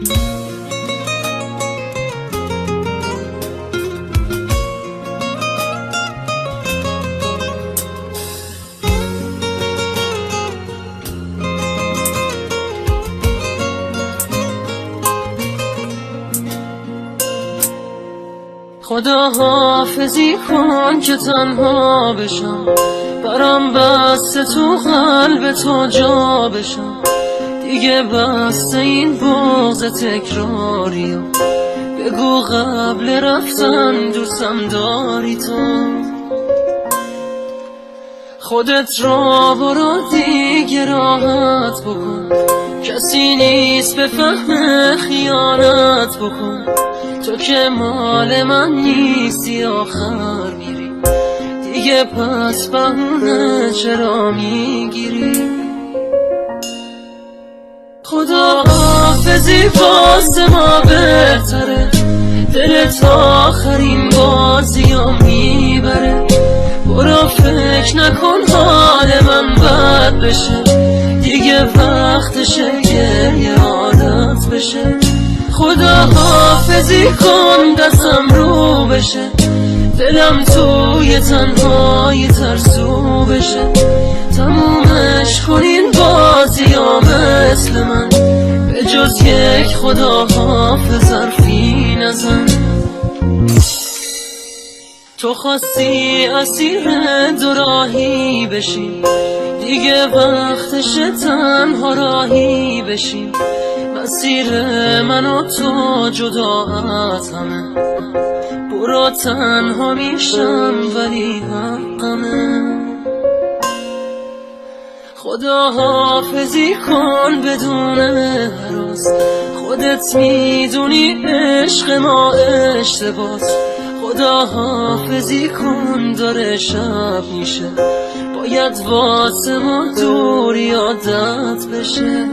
خدا حافظی کن که تنها بشم، برام بسته تو قلب تو جا بشم. دیگه بسته این بغض تکراری و بگو قبل رفتن دوستم داری تو. خودت را برو دیگه راحت بکن، کسی نیست به فهم خیانت بکن. تو که مال من نیستی آخر میری، دیگه پس بهونه چرا میگیری؟ خدا حافظی واسه ما بهتره، دلت آخرین بازیو میبره. برو فکر نکن حال من بد بشه، دیگه وقتشه گریه عادت بشه. خدا حافظی کن دستم رو بشه، دلم توی تنهایی ترسو بشه. تمومش کنین بازی ها مثل من، به جز یک خدا حافظ حرفی نزن. تو خواستی اسیر دو راهی بشی، دیگه وقتش تنها راهی بشی. مسیر من و تو جدا از همه، برو تنها میشم ولی حقمه. خدا حافظی کن بدون هراس، خودت میدونی عشق ما اشتباس. خدا حافظی کن داره شب میشه، باید واسه ما دوری عادت بشه.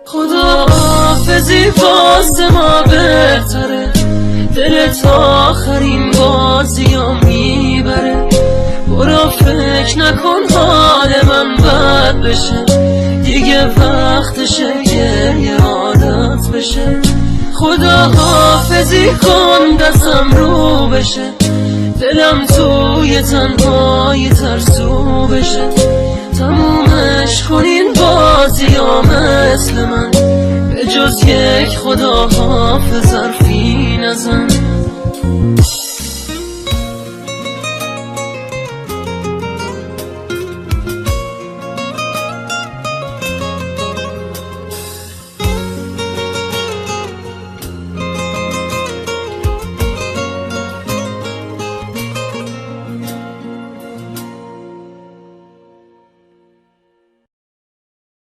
خدا حافظی واسه ما بهتره، دلت آخرین بازیو میبره. برو فکر نکن حال من بد بشه، دیگه وقتشه گریه عادت بشه. خدا حافظی کن دستم رو بشه، دلم توی تنهایی ترسو بشه. تمومش کنین بازی ها مثل من، به جز یک خدا حافظ حرفی نزن.